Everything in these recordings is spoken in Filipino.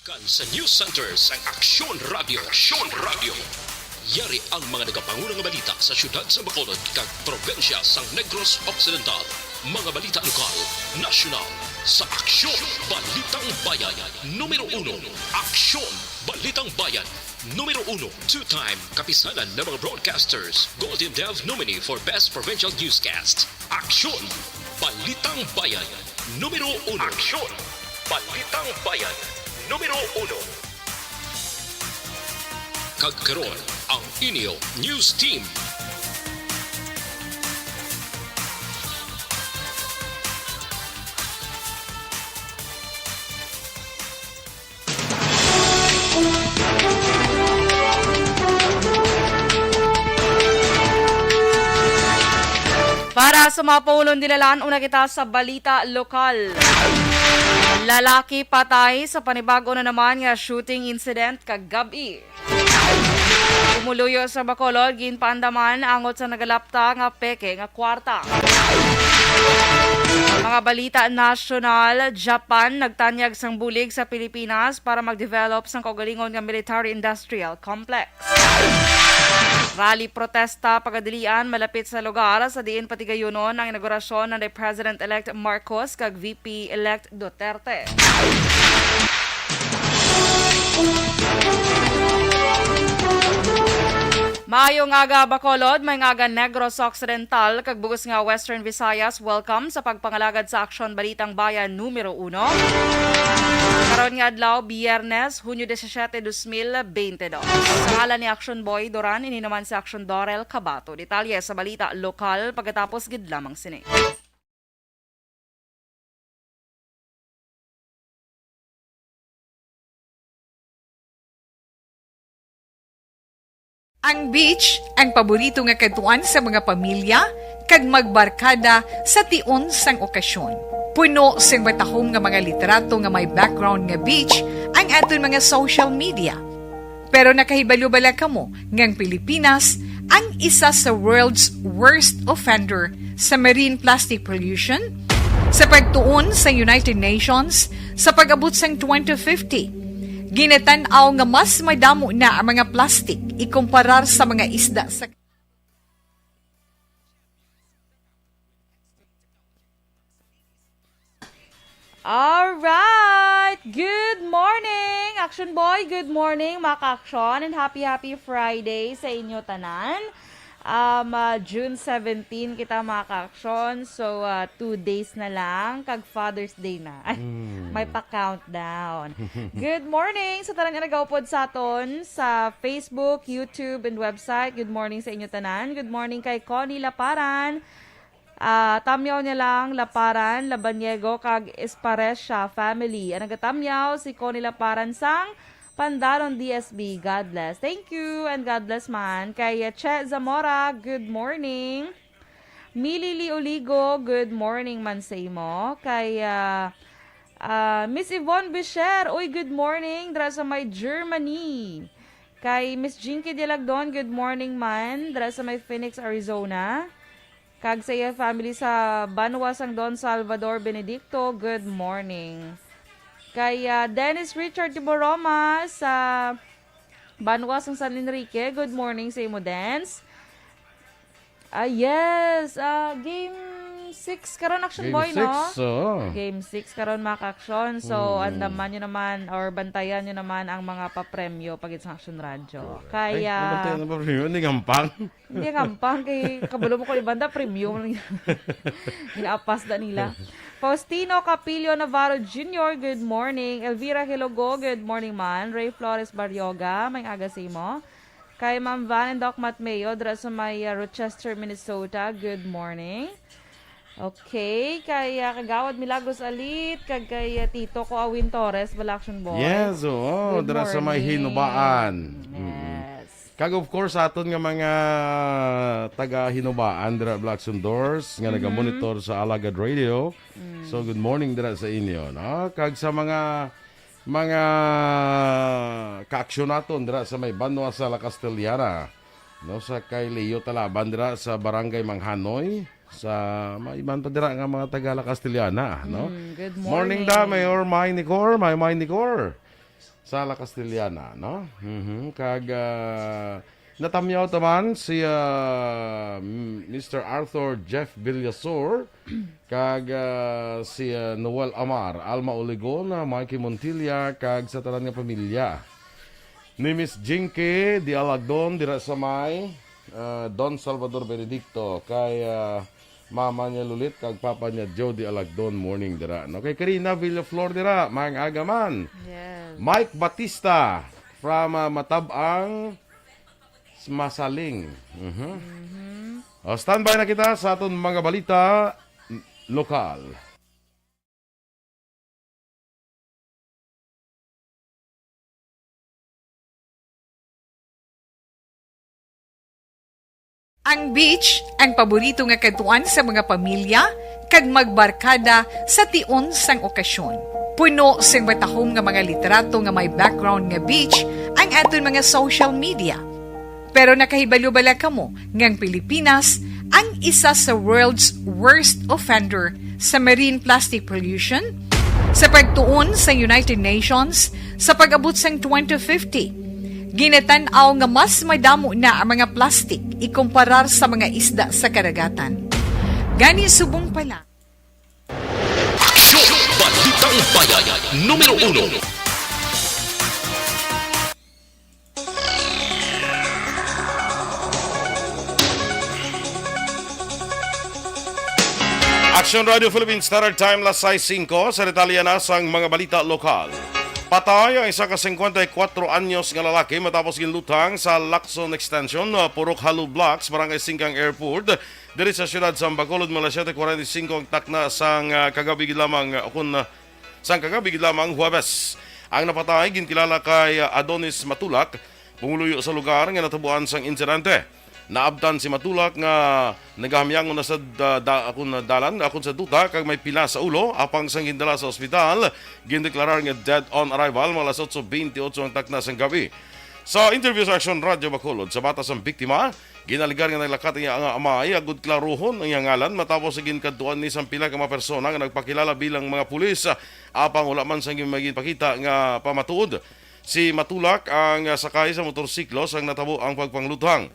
Kan sa news centers ang Aksyon Radio. Aksyon Radio. Yari ang mga nagapangunang balita sa syudad sa Bacolod kag probensya sang Negros Occidental. Mga balita lokal, nasyonal, sa Aksyon Balitang Bayan. Numero 1, Aksyon Balitang Bayan. Numero 1, two-time kapisanan ng mga broadcasters. Golden Dove nominee for Best Provincial Newscast. Aksyon Balitang Bayan. Numero 1. Aksyon Balitang Bayan. Numero 1. Kagkaroon ang inyo news team. Para sa mga paulong dinalaan, una kita sa balita lokal. Lalaki patay sa panibago na naman nga shooting incident kagabi. Umuluyo sa Bacolod, ginpaandaman angot sa nagalapta nga peke nga kwarta. Mga balita nasyonal, Japan nagtanyag sang bulig sa Pilipinas para mag-develop sang kaugalingon nga military-industrial complex. Rally protesta pagadilian malapit sa lugar sa diin patigayunon ang inaugurasyon ng President-elect Marcos kag VP-elect Duterte. Maayong aga Bacolod, may nga Negros Occidental kag bugos nga Western Visayas, welcome sa pagpangalagad sa Aksyon Balitang Bayan numero 1. Karon nga adlaw Biyernes, Hunyo 17, 2022. Sa ngalan ni Aksyon Boy Duran, ini naman si Aksyon Dorel, Cabatu. Detalye sa balita lokal pagkatapos gid lamang sini. Ang beach ang paborito nga katuan sa mga pamilya kag magbarkada sa tion sang okasyon. Puno sang matahom nga mga literato nga may background nga beach ang aton mga social media. Pero nakahibalo bala kamo nga ang Pilipinas ang isa sa world's worst offender sa marine plastic pollution sa pagtuon sa United Nations sa pag-abot sang 2050. Ginatanaw nga mas madamo na ang mga plastic ikumparar sa mga isda sa Alright! Good morning, Action Boy! Good morning, mga ka-aksyon! And happy Friday sa inyo tanan! June 17 kita mga ka-aksyon. So, 2 days na lang. Kag Father's Day na. Ay, may pa-countdown. Good morning sa tanan nga nagaupod sa aton sa Facebook, YouTube, and website. Good morning sa inyo tanan. Good morning kay Connie Laparan. Tamyaw niya lang, Laparan, Labanyego, kag Esparesha family. Ang nagatamyaw si Connie Laparan sang Pandaron DSB, God bless. Thank you and God bless man. Kay Che Zamora, good morning. Milili Oligo, good morning man sa imo. Kay Miss Yvonne Bisher, uy, good morning. Dra sa may Germany. Kay Miss Jinky Dilagdon, good morning man. Dra sa may Phoenix, Arizona. Kag sa iya family sa Banwasang Don Salvador Benedicto, good morning. Kay Dennis Richard Tiboroma sa Banwas ng San Enrique. Good morning sa imo, Dance. Yes, Game 6 karon Action Boy, no? Game 6 karon mga ka-aksyon. So, andaman nyo naman or bantayan nyo naman ang mga papremyo pag sa Action Radio. Kaya... Bantayan na papremyo? Hindi gampang? Hindi gampang. Kay kabalo mo ko ibanda, premium. Inaapas na nila. Faustino Capilio Navarro Jr., good morning. Elvira Hilogo, good morning man. Ray Flores Baryoga, may agasimo. Kay Ma'am Van and Doc Matmeo, dra sa may Rochester, Minnesota, good morning. Okay, kay Kagawad Milagros Alit, kay Tito ko Awin Torres, Balaction Boy. Yes, oo. Dra sa may hinubaan. Kag of course aton nga mga taga Hinubaan dira Blackson Doors nga naga-monitor sa Alagad Radio. So good morning dira sa inyo, no? Kag sa mga ka-aksyon naton dira sa may Banwa sa La Castellana, no, sa kay Leo Talaban dira sa Barangay Manghanoy, sa may iban pa dira nga mga taga La Castellana, no? Good Morning morning. da Mayor May Nicor. Sala Castellana, no? Kag natamyaw taman si Mr. Arthur Jeff Villasor kag si Noel Amar, Alma Oligon, Mikey Montilla kag sa tanan nga pamilya ni Miss Jinky di Alagdon dira sa may Don Salvador Benedicto kay mama niya Lulit kag papa niya Joe di Alagdon morning dira. No kay Karina Villaflor dira, maang agaman. Yes. Mike Batista from Matabang Masaling. Standby na kita sa aton mga balita lokal. Ang beach ang paborito nga katuan sa mga pamilya kag magbarkada sa tion sang okasyon. Puno sing matahom nga mga litrato nga may background nga beach ang aton mga social media. Pero nakahibalo bala kamo ngang Pilipinas ang isa sa world's worst offender sa marine plastic pollution? Sa pagtuon sa United Nations sa pag-abot sang 2050, ginatanaw nga mas madamo na ang mga plastic ikumparar sa mga isda sa karagatan. Gani subong pala. Aksyon! Balitang Bayan, Numero 1. Aksyon Radio Philippines Standard Time las 6:05 sa detalya na sang mga balita lokal. Patay ang isa ka 54 anyos nga lalaki matapos ginlutang sa Lacson Extension, Purok Halu Blocks, Barangay Singkang Airport, diri sa siyudad sa Bacolod, mula 7:45 ang takna sang kagabi lamang Huwebes. Ang napatay ginkilala kay Adonis Matulak, pumuluyo sa lugar nga natabuan sang insidente. Naabtan si Matulak nga nagahamyang na sa dalan akon sa duta kag may pila sa ulo apang sang gindala sa ospital gindeklarar nga dead on arrival mga 8:28 ang takna sang gabi. Sa interview sa Aksyon Radio Bacolod sa bata sang biktima, ginaligar nga naglakat niya ang amay agud klaruhon ang iyang ngalan matapos sa ginkaduan ni sang pila ka mga persona nga nagpakilala bilang mga pulis apang wala man sang magipakita nga pamatuod. Si Matulak ang sakay sa motorsiklo sang natabo ang pagpanglutang.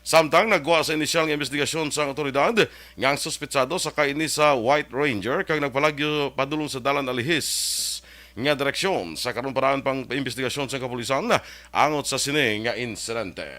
Samtang nagwa sa inisyal nga investigasyon sa otoridad nga ang suspetsado sakay ni sa White Ranger kag nagpalagyo padulong sa dalan alihis nga direksyon sa karon paraan pang investigasyon sa kapulisan angot sa sini nga insidente.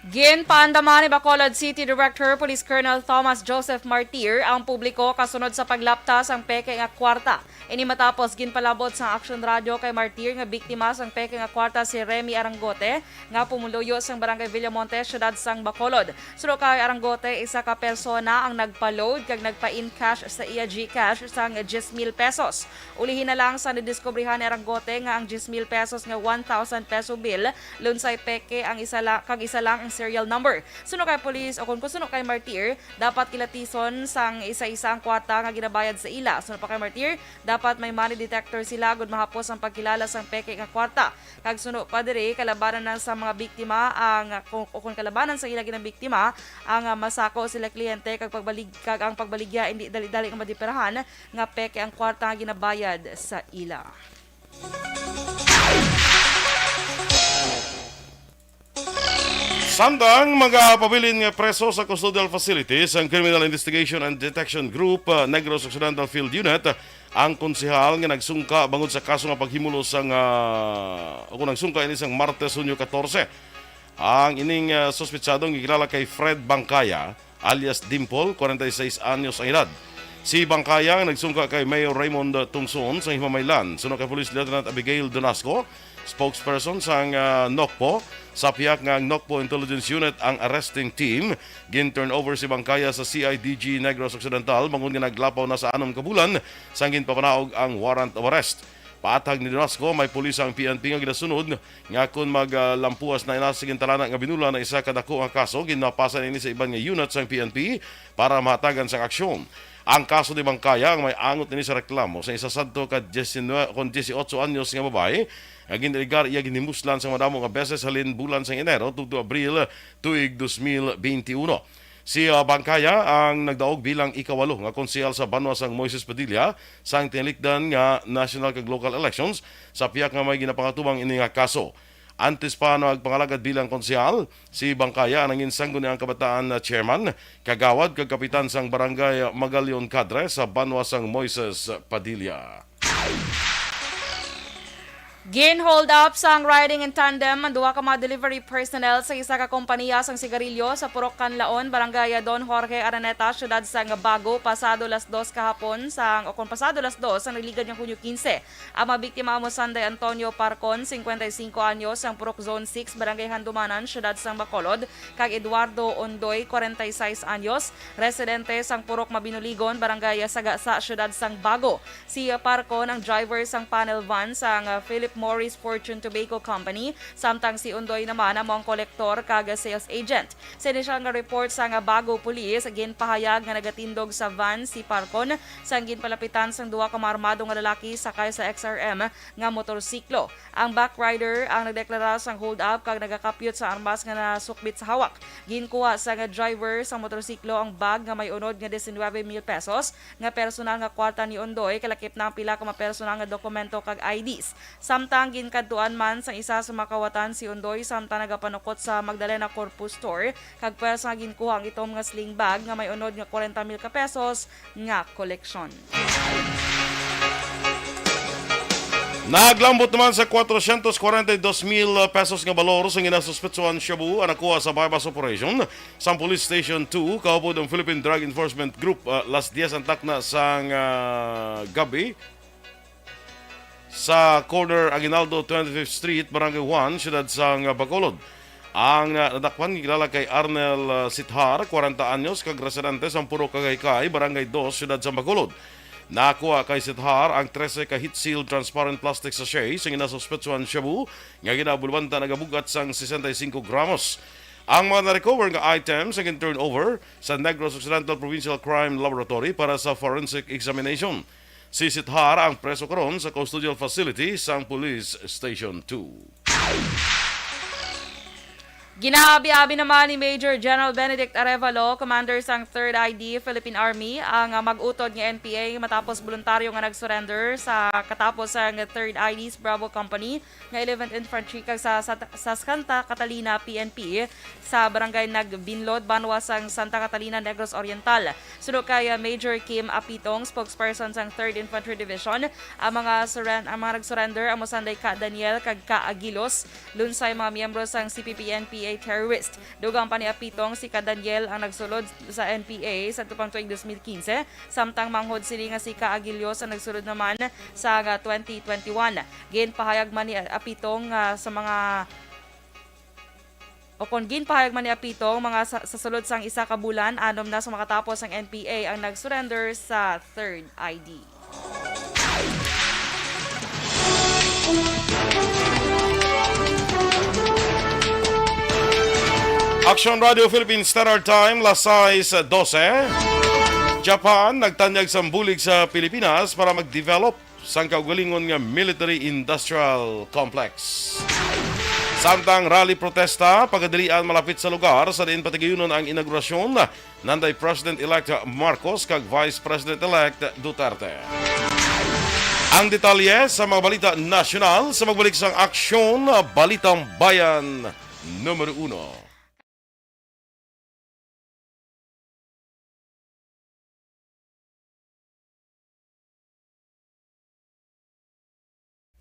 Ginpaandaman ni Bacolod City Director Police Colonel Thomas Joseph Martir ang publiko kasunod sa paglaptas ang peke nga kwarta. Ini matapos ginpalabot sa Aksyon Radio kay Martir nga biktima sang peke nga kwarta si Remy Arangote nga pumuluyo sang Barangay Villamonte, siyudad sang Bacolod. Suno kay Arangote, isa ka persona ang nagpa-load kag nagpa-in cash sa iya GCash sang 10,000 pesos. Ulihin na lang sa nidiskubrihan ni Arangote nga ang 10,000 pesos nga 1,000 peso bill lunsay peke ang isa lang ang serial number. Suno kay police o kung kusuno kay Martir, dapat kilatison sang isa-isa ang kwarta nga ginabayad sa ila. Suno pa kay Martir, dapat may money detector sila gud mahapos ang pagkilala sang peke nga kwarta. Kag suno pa diri kalabanan na sa mga biktima ang kung kalabanan sa ila ginang biktima ang masako sila kliyente kag ang pagbaligya hindi dali-dali nga madiperahan nga peke ang kwarta nga ginabayad sa ila. Samtang magpabilin nga preso sa custodial facilities ang Criminal Investigation and Detection Group Negros Occidental Field Unit ang konsehal nga nagsungka bangod sa kaso nga paghimulo sang nagsungka ini sang Martes, Hunyo 14. Ang ining suspetsadong gikilala kay Fred Bangkaya alias Dimple, 46 anyos ang edad. Si Bangkaya nagsungka kay Mayor Raymond Tungson sa Himamaylan. Sunod kay Police Lieutenant Abigail Donasco, spokesperson sang NOCPO. Sa piyak nga ang NOCPO Intelligence Unit ang arresting team. Gin-turn over si Bangkaya sa CIDG Negros Occidental bangon nga naglapaw na sa 6 ka bulan sang ginpapanaog ang warrant of arrest. Paatag ni Donasco, may pulis ang PNP nga ginasunod nga kung maglampuas na inasigin talana nga binula na isa kadako nga kaso ginapasan ini sa ibang nga unit sang PNP para mahatagan sang aksyon. Ang kaso ni Bangkaya ang may angot ni sa reklamo sa isa sadto ka 18 anyos nga babae. Ang giniligar iya ginimuslan sa madamo nga beses halin bulan sa Enero tugto Abril tuig 2021. Si Bangkaya ang nagdaog bilang ikawalo nga konsehal sa banwa sang Moises Padilla sang tinilikdan nga national kag local elections sa piyak nga may ginapangatubang ini nga kaso. Antes pa nagpangalagad bilang konsehal, si Bangkaya ang insanggo ni ang kabataan na chairman, kagawad kag kapitan sang barangay Magalion Cadre sa banwa sang Moises Padilla. Gin-hold up sang riding in tandem ang duha ka mga delivery personnel sa isa ka kompanya sang sigarilyo sa Purok Canlaon, Barangay Don Jorge Araneta, syudad sang Bago, pasado las 2 kahapon pasado las 2 ang niligan ng Hunyo 15. Ang mga biktima mo Sunday Antonio Parcon, 55 anyos, sang Purok Zone 6, Barangay Handumanan, syudad sang Bacolod, kag Eduardo Ondoy, 46 anyos, residente sang Purok Mabinuligon, Barangay Sagasa, syudad sang Bago. Si Parcon ang driver sang panel van sang Philip Morris Fortune Tobacco Company, samtang si Undoy naman ang kolektor kag sales agent. Sa inisyal nga report sa nga Bago Police, ginpahayag nga nagatindog sa van si Parcon sang ginpalapitan sang duha ka armado nga lalaki sakay sa XRM nga motorsiklo. Ang backrider ang nagdeklara sang hold up kag nagakapyot sa armas nga nasukbit sa hawak. Ginkuha sa nga driver sa motorsiklo ang bag nga may unod nga 19,000 pesos nga personal nga kwarta ni Undoy, kalakip na ang pila ka mga personal nga dokumento kag IDs. Samtang ginkaduan man sa isa sa makawatan si Undoy samtang nagapanukot sa Magdalena Corpus Store kag pwersa nga ginkuha ang itom nga sling bag nga may unod nga 40,000 pesos nga koleksyon. Naglambot naman sa 442,000 pesos nga balor sa ginasuspetsuhan shabu ang nakuha sa bypass operation sa Police Station 2 kaupod ang Philippine Drug Enforcement Group las 10 ang takna sang gabi sa corner Aguinaldo 25th Street, Barangay 1, siyudad sang Bacolod. Ang nadakpan kilala kay Arnel Sithar, 40 anyos, kag residente sa Purok Cagaykay, Barangay 2, siyudad sa Bacolod. Nakuha kay Sithar ang 13 ka heat-sealed transparent plastic sachet sa ginasuspetsuhan shabu nga ginabulwanta nagabugat sang 65 gramos. Ang mga na-recover nga items ang turnover sa Negros Occidental Provincial Crime Laboratory para sa forensic examination. Si Sithar ang preso karon sa custodial facility sa Police Station 2. Ginahabi-abi naman ni Major General Benedict Arevalo, commander sang 3rd ID Philippine Army, ang mag-utod ng NPA matapos voluntaryo nga nag-surrender sa katapos ang 3rd ID's Bravo Company nga 11th Infantry kag sa Santa Catalina PNP sa barangay Nagbinlod, Banwa sang Santa Catalina, Negros Oriental. Sunod kay Major Kim Apitong, spokesperson sang 3rd Infantry Division, ang mga nag-surrender ang Mosanday Ka Daniel kag Ka Agilos, lunsay mga miyembro sang CPP-NPA terrorist. Dugang pa ni Apitong si Ka Daniel ang nagsulod sa NPA sa tupang tuig 2015, samtang manghod sini nga si Ka Agilos ang nagsulod naman sa 2021. Ginpahayag man ni Apitong sa mga ginpahayag man ni Apitong mga sa sulod sang isa ka bulan, anom na sa makatapos ang NPA ang nag-surrender sa 3rd ID. Aksyon Radio Philippines Standard Time, las 6:12. Japan nagtanyag sa bulig sa Pilipinas para mag-develop sang kaugalingon nga military-industrial complex. Samtang rally protesta, pagadilian malapit sa lugar sa diin patigayunon ang inaugurasyon nanday President-elect Marcos kag Vice President-elect Duterte. Ang detalye sa mga balita nasyonal sa magbalik sang Aksyon, Balitang Bayan, Numero 1.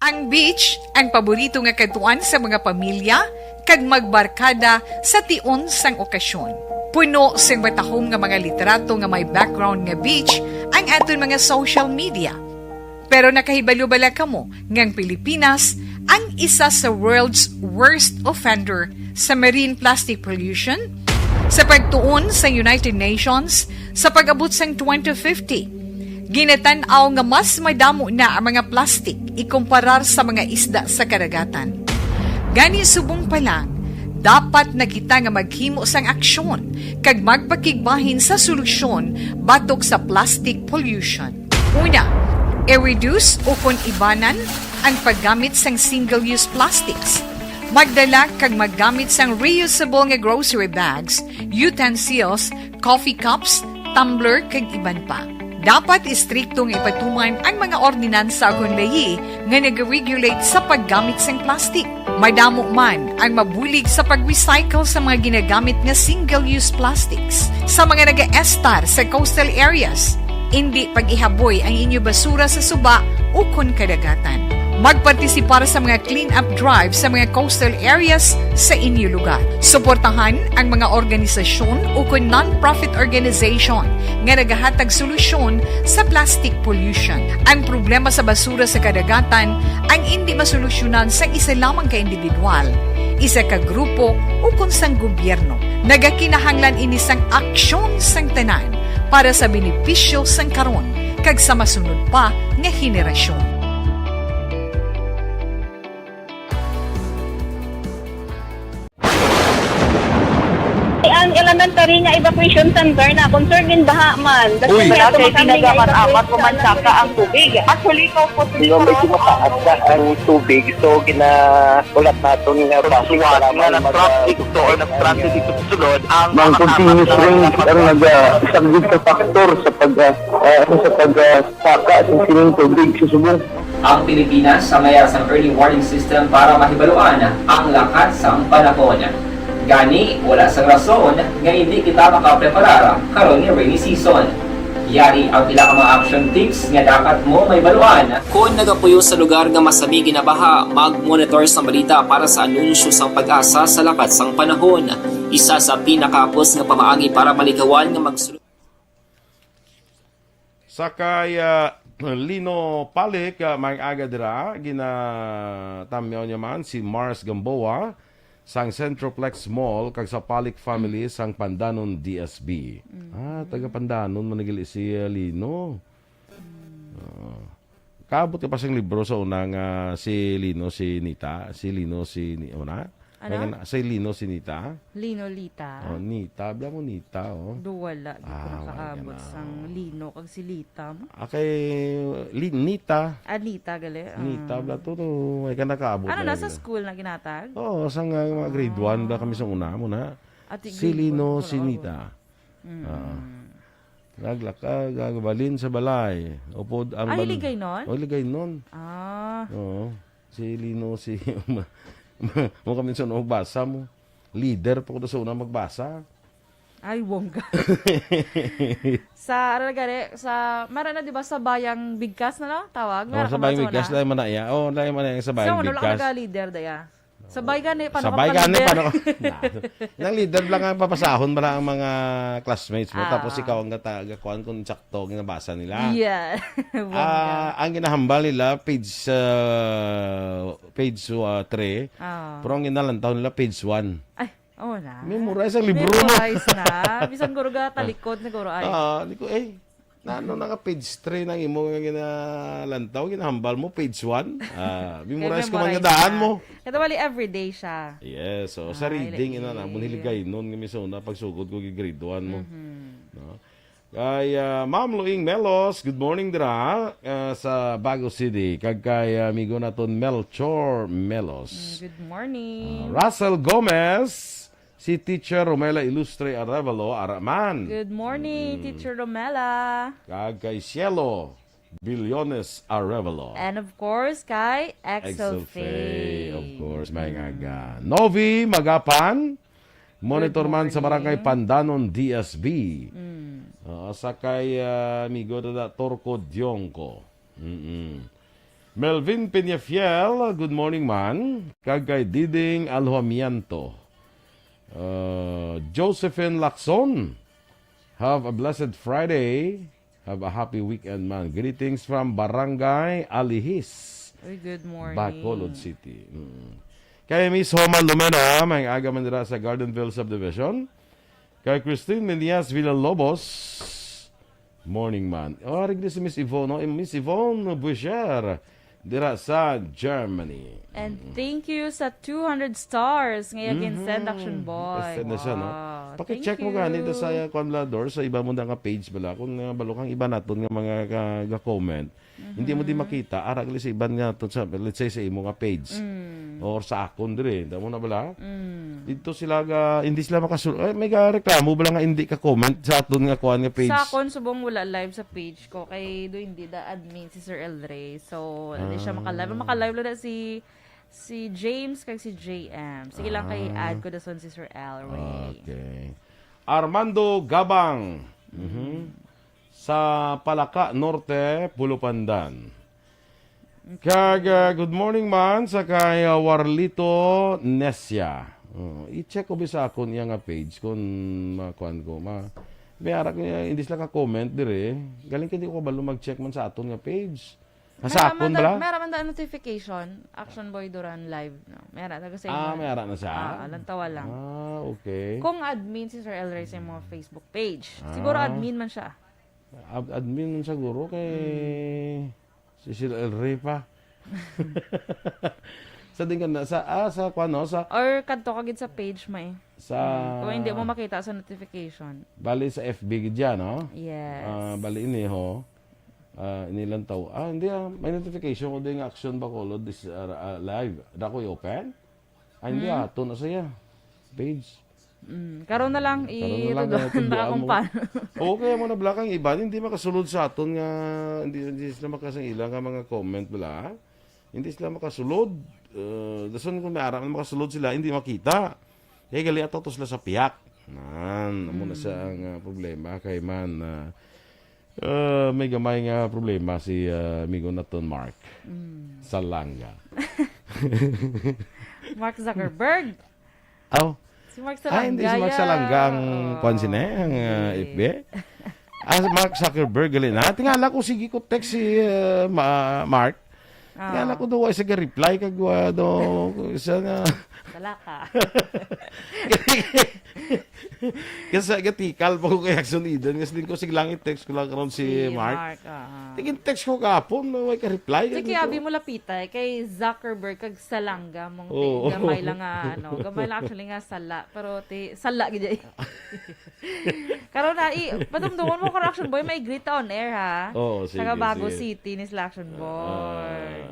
Ang beach ang paborito nga katuan sa mga pamilya kag magbarkada sa tion sang okasyon. Puno sang matahom nga mga literato nga may background nga beach ang aton mga social media. Pero nakahibalo-bala kamo nga ang Pilipinas ang isa sa world's worst offender sa marine plastic pollution sa pagtuon sa United Nations sa pag-abot sang 2050. Ginatanaw nga mas madamo na ang mga plastik ikumparar sa mga isda sa karagatan. Gani subong pa lang, dapat na kita nga maghimo sang aksyon kag magpakigbahin sa solusyon batok sa plastic pollution. Una, i-reduce o kon ibanan ang paggamit sang single-use plastics. Magdala kag maggamit sang reusable nga grocery bags, utensils, coffee cups, tumbler, kag iban pa. Dapat istriktong ipatuman ang mga ordinansa akong layi nga nag-regulate sa paggamit ng plastic. Madamo man ang mabulig sa pag-recycle sa mga ginagamit nga single-use plastics. Sa mga nag-estar sa coastal areas, hindi pag-ihaboy ang inyo basura sa suba o kon kadagatan. Magpartisipar sa mga clean-up drive sa mga coastal areas sa inyo lugar. Suportahan ang mga organisasyon o kung non-profit organization nga nagahatag solusyon sa plastic pollution. Ang problema sa basura sa kadagatan ang hindi masolusyonan sa isa lamang ka individual, isa ka grupo o kung sang gobyerno. Nagakinahanglan ini sang aksyon sang tanan para sa benepisyo sang karon kag sa masunod pa nga henerasyon. Ang elementary nga evacuation center na concern din baha man. Uy. Kaya Kaya pinagamat-amat evacuation pumansaka ang tubig. Actually, ikaw po Medyo mataas na ang tubig, so ginaulat natin nga traffic para nga ng traffic to or nag-traffic dito sa sulod ang Mang continuous rin ang nag-isang sa factor sa pagsaka sa sining tubig sa subong. Ang Pilipinas sa mayroon sa early warning system para mahibaluan ang lakas ng panahon. Gani, wala sa rason nga hindi kita makapreparar karon ni rainy season. Yari ang ilang mga action tips nga dapat mo may baluan. Kung nagapuyo sa lugar nga masabi ginabaha, mag-monitor sa balita para sa anunsyo sang pag-asa sa lakat sang panahon. Isa sa pinakapos nga pamaagi para maligawan nga magsulod. Sakay Lino Palik, may aga dira, ginatamyaw niya man si Mars Gamboa, sang Centroplex Mall, kag sa Palik family, sang Pandanon DSB. Taga Pandanon, managili si Lino. Kabot ka pa siyang libro sa unang si Lino, si Nita. Si Lino, si Nita. Ano? Si Lino, si Nita. Lino Lita. Oh, Nita. Bla mo Nita, oh. Duwala. Di ko wala nakaabot na. sang Lino kag si Lita. Okay, Nita. Anita, gali. Nita, bla to, may ka nakaabot. Ano, na nasa yun. school na ginatag? Oo, sa nga mga grade 1 ba kami sa una mo na. Ati Si grade Lino, one ko si na Nita. Naglaka, gagabalin sa balay. Upod ang Ay, hiligay nun? Oh, hiligay nun. Ah, Oo. Si Lino, si... mo kami sa magbasa mo. Leader pa ko sa una magbasa. ay, wongga. Sa, ano gari, sa, meron na, di ba, sa bayang bigkas na, no? Tawag? Oh, sa bayang bigkas, dahil manaya. Oh, dahil manaya sa bayang So, ano lang bigkas. ka-leader, daya? Sa bay gani, paano Sabay ka gani, pa-leader? Nang leader lang ang papasahon ba lang ang mga classmates mo. Ah. Tapos ikaw ang gatagakuan kung sakto ginabasa nila. Yeah. Ang ginahambal nila, page 3. Ah. Pero ang ginalantaw nila, page 1. Ay, oo na. Memorize ang libro mo. Memorize na. Bisan guro ga talikod na guro ay. Di ko, ano na ka page 3 ng imo nga ginalantaw, ginahambal mo, page 1. Memorize ko mga daan mo. Ito bali everyday siya. Yes, so sa reading, ina na, muniligay nun, kami sa una, pagsugod ko grade 1 mo. No? Kay Ma'am Luing Melos, good morning dira sa Bago City. Kag kay amigo naton Melchor Melos. Good morning. Russell Gomez, si Teacher Romela Ilustre Arevalo, Araman. Good morning, Teacher Romela. Kag kay Cielo Billones Arevalo. And of course, kay Excel Faye, Faye. of course, may ngaga. Novi Magapan, monitor man sa barangay Pandanon DSB. Sa kay amigo na Torco Dionco. Melvin Peñafiel, good morning man. Kag kay Diding Alhuamianto. Josephine Lacson, have a blessed Friday. Have a happy weekend, man. Greetings from Barangay Alihis, Uy, good morning. Bacolod City. Kay Miss Homa Lumena, may aga man dira sa Gardenville Subdivision. Kay Christine Menias Villalobos, morning, man. Rigli si Miss Yvonne, no? Miss Yvonne Boucher, dira sa Germany. And thank you sa 200 stars ngayon send Action Boy. Send na siya, no? Wow. Paki-check Thank mo gani you. sa Convlador, sa iba mo nga page bala. Kung balukang iba naton nga mga ga-comment, hindi mo di makita. Aragli sa iban nga to sa, let's say sa imo nga page. or sa akon dire, damo na bala. Dito sila hindi sila makasulod. May reklamo bala nga hindi ka comment sa aton nga kuan nga page. Sa akon subong wala live sa page ko kay do hindi da admin si Sir El Rey. So hindi siya makalive lang na si James kay si JM. Sige lang kay add ko dason si Sir El Rey. Okay. Armando Gabang. Sa Palaka Norte, Pulupandan. Good morning man sa kay Warlito Nesia. I-check ko bisa akon iya nga page kung makuan ko. May arak niya, hindi sila ka-comment dire. Galing hindi ko kabalo mag-check man sa aton nga page. Sa akon bala? Meron man da notification. Action Boy Duran live. No? Meron. May arak na siya? Lantawa lang. Okay. Kung admin si Sir El Rey sa mga Facebook page. Siguro admin man siya. Admin man siguro kay si Sir El Rey pa. Sa din ka na sa kuano sa or kadto kagid sa page may. Sa kung hindi mo makita sa notification. Bali sa FB gid yan, no? Yes. Bali ini ho. Inilang taw. Hindi may notification ko din Aksyon Bacolod this live. Dako i-open? Hindi ato na siya. Page. Karon na lang i-tudon na kung paano. Okay mo na blakang iba hindi makasulod sa aton nga hindi sila makasang ilang nga mga comment bala. Hindi sila makasulod. Dason kung may araw na makasulod sila hindi makita. Kaya gali ato to sila sa piyak. Amo na siya ang problema kay man may gamay nga problema si amigo naton Mark. Salanga. Mark Zuckerberg. Si Mark Salanga. Hindi si Mark Salanga ang pansine, ang FB. Mark Zuckerberg, gali na. Tingala ko, sige ko text si Mark. Tingala ko doon, isa reply kagwa doon. Isa na. Salaka. Kasi gatikal pa ko kay Aksyon Eden. Kasi din ko siglang i-text ko lang karon si Mark. Tingin text ko kapon, may ka-reply. Sige, abi mo lapitay kay Zuckerberg kag Salanga mong gamay lang nga gamay lang actually nga sala pero sala gid. Karon na padumdumon mo kung Action Boy may greet on air ha. Sige. Sa Bago City ni Action Boy.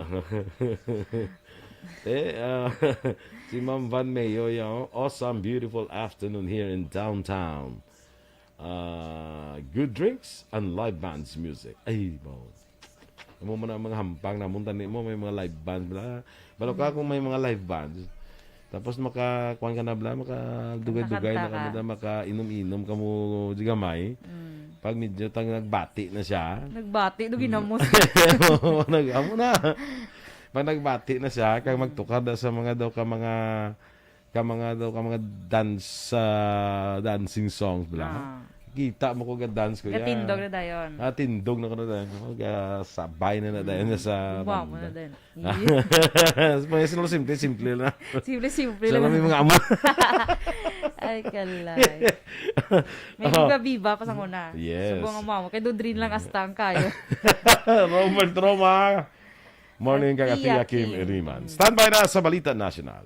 Si Ma'am Van Mayo, awesome, beautiful afternoon here in downtown. Good drinks and live bands music. Ay, mo na mga hampang na muntan mo may mga live bands bla. Balo ka kung may mga live bands. Tapos makakuan ka na bla, makadugay-dugay na kamo na makainom-inom kamo di gamay. Pag medyo nagbati na siya. Nagbati do ginamos. Nagamo na. Pag nagbati na siya, kag magtukar na sa mga dancing songs bla. Kita mo ko dance ko. Tindog na dayon. Tindog na ko na dayon. Sabay na dayon sa wow mo na dayon. May simple na. Simple lang. Sa may mga amo. Ay, kalay. May biba pa sa una. Yes. Subong ang mama. Kaya dudrin lang astang kayo. Robert Roma. Morning kag Tia Kim Iriman. Standby na sa Balita National.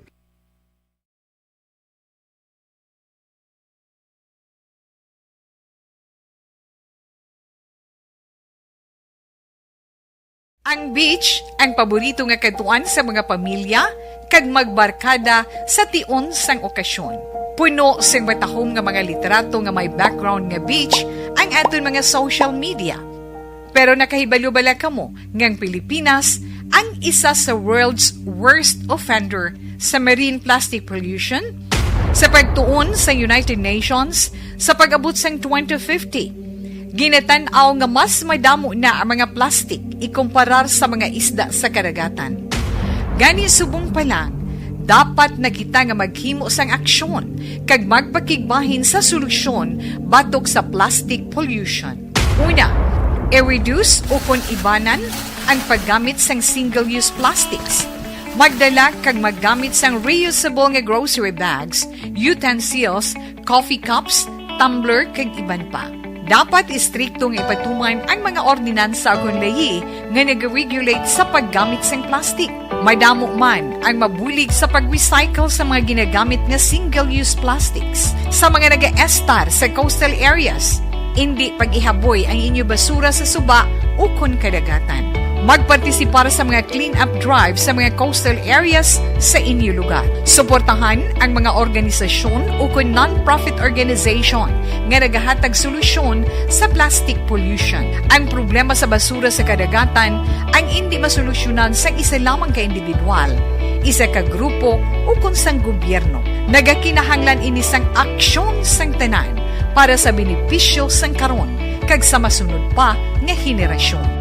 Ang beach ang paborito nga katuan sa mga pamilya kag magbarkada sa tion sang okasyon. Puno sing matahom nga mga litrato nga may background nga beach ang aton mga social media. Pero nakahibalo bala kamo ngang Pilipinas ang isa sa world's worst offender sa marine plastic pollution? Sa pagtuon sa United Nations sa pag-abot sang 2050, ginatanaw nga mas madamo na ang mga plastic ikumparar sa mga isda sa karagatan. Gani subong pa lang, dapat na kita nga maghimo sang aksyon kag magpakigbahin sa solusyon batok sa plastic pollution. Una, i-reduce o kung ibanan ang paggamit sang single-use plastics. Magdala kag maggamit sang reusable nga grocery bags, utensils, coffee cups, tumbler kag iban pa. Dapat istriktong ipatuman ang mga ordinansa agon lahi nga nag-regulate sa paggamit sang plastic. Madamo man ang mabulig sa pag-recycle sa mga ginagamit nga single-use plastics. Sa mga nag-estar sa coastal areas, hindi pag-ihaboy ang inyo basura sa suba o kon kadagatan. Magpartisipar sa mga clean-up drive sa mga coastal areas sa inyo lugar. Suportahan ang mga organisasyon o non-profit organization nga nagahatag solusyon sa plastic pollution. Ang problema sa basura sa kadagatan ang hindi masolusyonan sa isa lamang ka individual, isa ka grupo o kunsang gobyerno. Nagakinahanglan ini sang aksyon sang tanan para sa benepisyo sang karon kag sa masunod pa nga henerasyon.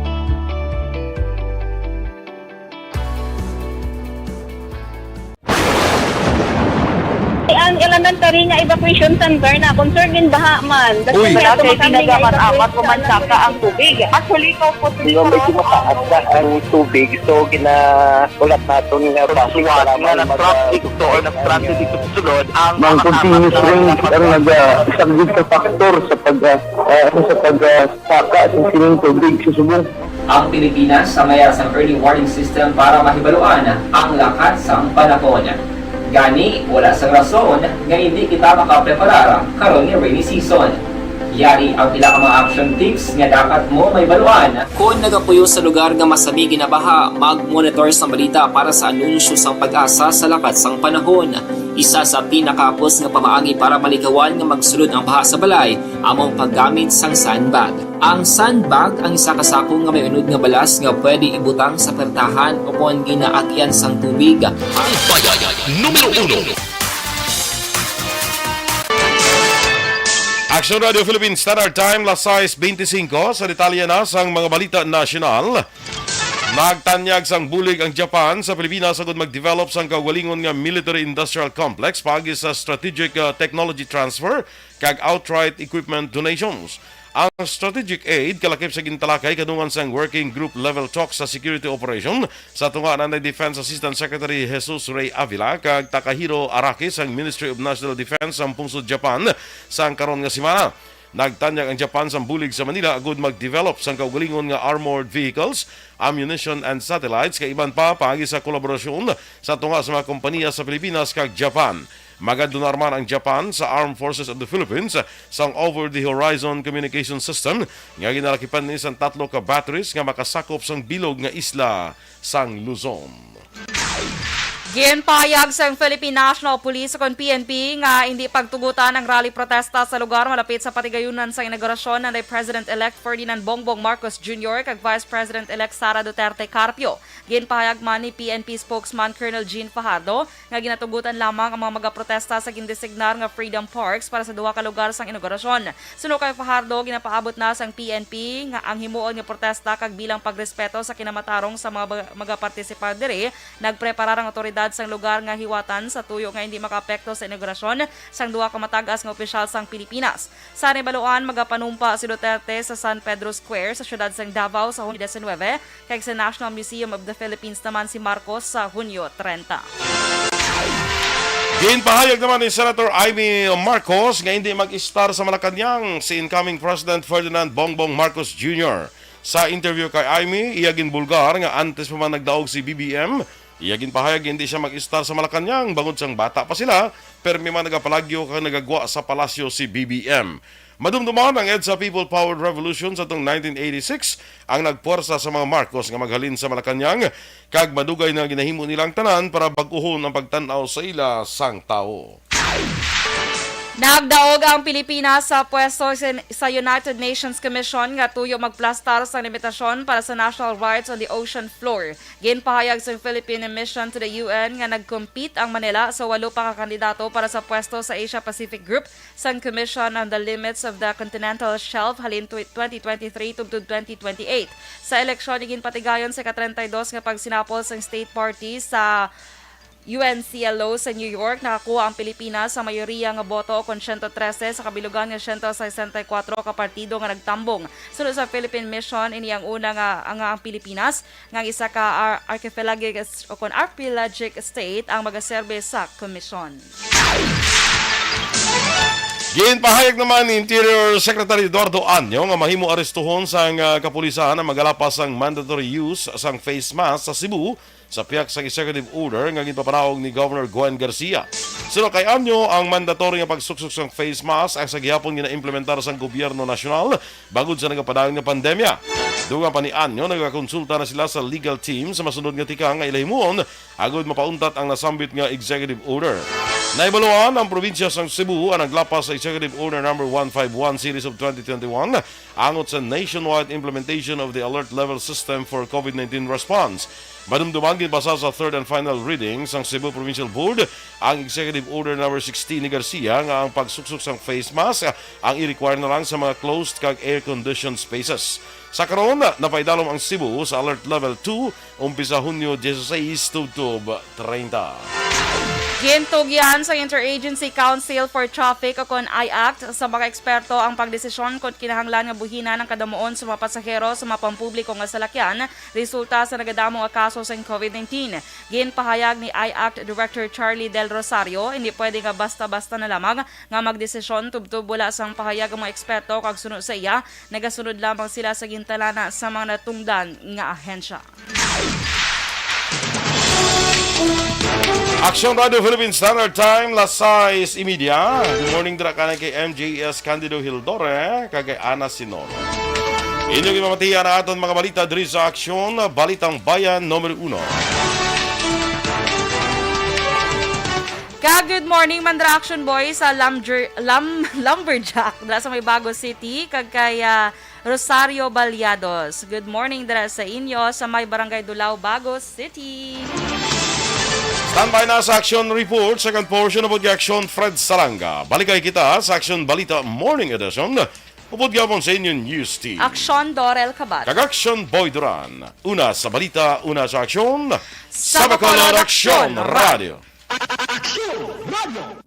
Ang elementary nga evacuation center na concern din baha man. Uy, kaya kasi tumakami nga pinagaman amat evacuation pumansaka ang tubig. Actually, ikaw po Di ba medyo mataas na ang tubig, so ginaulat natin nga Siwat nga nag-traffic dito or nag-transit dito sa sulod ang mang continuous rain ang nag-isang sa factor sa pagsaka at sining tubig sa subong. Ang Pilipinas sa mayas ng early warning system para mahibaluan ang lakas ng panahon. Gani, wala sa rason nga hindi kita makapreparara karon ni rainy season. Yari ang pila ka mga action tips nga dapat mo may baluan. Kung nagapuyo sa lugar nga masabi ginabaha, mag-monitor sa balita para sa anunsyo sang pag-asa sa lakas sang panahon. Isa sa pinakapos nga pamaagi para maligawan nga magsulod ang baha sa balay, among paggamit sang sandbag. Ang sandbag ang isa kasako nga may unod nga balas nga pwede ibutang sa pertahan upon ginaagyan sang tubig. Ang Bayan, numero 1. Aksyon Radio Philippines Standard Time, las 6:25 sa detalye na sang mga balita nasyonal. Nagtanyag sang bulig ang Japan sa Pilipinas agud mag-develop sang kaugalingon nga military-industrial complex pagi sa strategic technology transfer kag outright equipment donations. Ang strategic aid kalakip sa gintalakay kadungan sang working group level talk sa security operation sa tunga na Defense Assistant Secretary Jesus Ray Avila kag Takahiro Araki sang Ministry of National Defense sa pungsod Japan sang karon nga semana. Nagtanyag ang Japan sa bulig sa Manila agud mag-develop sang kaugalingon nga armored vehicles, ammunition and satellites kay iban pa paagi sa kolaborasyon sa tunga sa mga kompanya sa Pilipinas kag Japan. Magadonar man ang Japan sa Armed Forces of the Philippines sang over-the-horizon communication system nga ginalakipan ni sang 3 ka batteries nga makasakop sang bilog nga isla sang Luzon. Ginpahayag sa Philippine National Police o PNP nga hindi pagtugutan ang rally protesta sa lugar malapit sa patigayunan sa inaugurasyon ng President-elect Ferdinand Bongbong Marcos Jr. kag Vice President-elect Sara Duterte Carpio. Ginpahayag man ni PNP spokesman Colonel Jean Fajardo nga ginatugutan lamang ang mga magaprotesta sa gindesignar nga Freedom Parks para sa duha ka lugar sang inaugurasyon. Suno kay Fajardo, ginapaabot na sang PNP nga ang himuon nga protesta kag bilang pagrespeto sa kinamatarong sa mga magapartisipar diri, nagpreparar ang otoridad sang lugar nga hiwatan sa tuyo nga hindi makaapekto sa inaugurasyon sang duha ka matagas nga opisyal sang Pilipinas. Sa Nibaluan, magapanumpa si Duterte sa San Pedro Square sa syudad sang Davao sa Hunyo 19 kag sa National Museum of the Philippines naman si Marcos sa Hunyo 30. Ginpahayag naman ni Senator Amy Marcos nga hindi mag-star sa Malacanang si incoming President Ferdinand Bongbong Marcos Jr. Sa interview kay Amy, iyagin bulgar nga antes pa man nagdaog si BBM. Iyagin pahayag hindi siya mag-star sa Malacanang bangod sang bata pa sila, pero may mga nagapalagyo kang nagagwa sa palasyo si BBM. Madumduman ang EDSA People-Powered Revolution sa itong 1986 ang nagpuwersa sa mga Marcos nga maghalin sa Malacanang kag madugay na ginahimo nilang tanan para baguhon ang pagtanaw sa ila sang tao. Nagdaog ang Pilipinas sa pwesto sa United Nations Commission nga tuyo magplastar sa limitasyon para sa national rights on the ocean floor. Ginpahayag sa Philippine mission to the UN nga nag-compete ang Manila sa 8 pa ka kandidato para sa pwesto sa Asia Pacific Group sa Commission on the Limits of the Continental Shelf halin 2023 tungtod 2028. Sa eleksyon ginpatigayon sa ka-32 nga pagsinapol sa state party sa UNCLO sa New York, nakakuha ang Pilipinas sa mayoriya nga boto kon 113 sa kabilugan nga 164 ka partido nga nagtambong. Sunod sa Philippine Mission, ini ang una nga ang Pilipinas nga isa ka archipelagic state ang magaserbe sa komisyon. Ginpahayag naman ni Interior Secretary Eduardo Anyo nga mahimo arestuhon sang kapulisan na magalapas ang mandatory use sang face mask sa Cebu sa piyak sa executive order nga ginpapanawag ni Governor Gwen Garcia. Sino kay Anyo ang mandatory nga pagsuksok sang face mask ang sa gihapon gina-implementar sang gobyerno nasyonal bagod sa nagapadayon nga pandemya. Dugang pa ni Anyo, nagakonsulta na sila sa legal team sa masunod nga tika nga ilahimuon agud mapauntat ang nasambit nga executive order. Naibaluan ang probinsya sang Cebu ang naglapas sa Executive Order No. 151 Series of 2021 angot sa nationwide implementation of the Alert Level System for COVID-19 Response. Madumduman ginbasa sa third and final reading sang Cebu Provincial Board ang Executive Order No. 16 ni Garcia nga ang pagsuksok sang face mask ang i-require na lang sa mga closed kag air-conditioned spaces. Sa karon, napaidalom ang Cebu sa Alert Level 2 umpisa Hunyo 16 tutob 30. Gintugyan sa Interagency Council for Traffic o kon IACT sa mga eksperto ang pagdesisyon kung kinahanglan nga buhina ng kadamuon sa mga pasahero sa mga pampubliko nga salakyan resulta sa nagadamong nga kaso sa COVID-19. Ginpahayag ni IACT Director Charlie Del Rosario, hindi pwede nga basta-basta na lamang nga magdesisyon tubtub wala sang pahayag ang mga eksperto kag sunod sa iya, nagasunod lamang sila sa gintalana sa mga natungdan nga ahensya. Aksyon Radio Philippine Standard Time, las 6:30. Good morning, dira ka kay MJS Candido Hildore, kagay Ana Sinoro. Inyong imamatiya na aton mga balita diri sa Aksyon, Balitang Bayan Numero 1. Good morning, Mandra Action Boys sa Lumberjack dala sa may Bago City kag kay Rosario Baliados. Good morning dala sa inyo sa may Barangay Dulao, Bago City. Standby na sa Action Report, second portion of Action Fred Saranga. Balikay kita sa Action Balita Morning Edition. Upod gapon sa inyong news team. Aksyon Dorel Cabatu. Kag-Action Boy Duran. Una sa balita, una sa aksyon. Sa Bacolod Aksyon Radio. Aksyon Radio!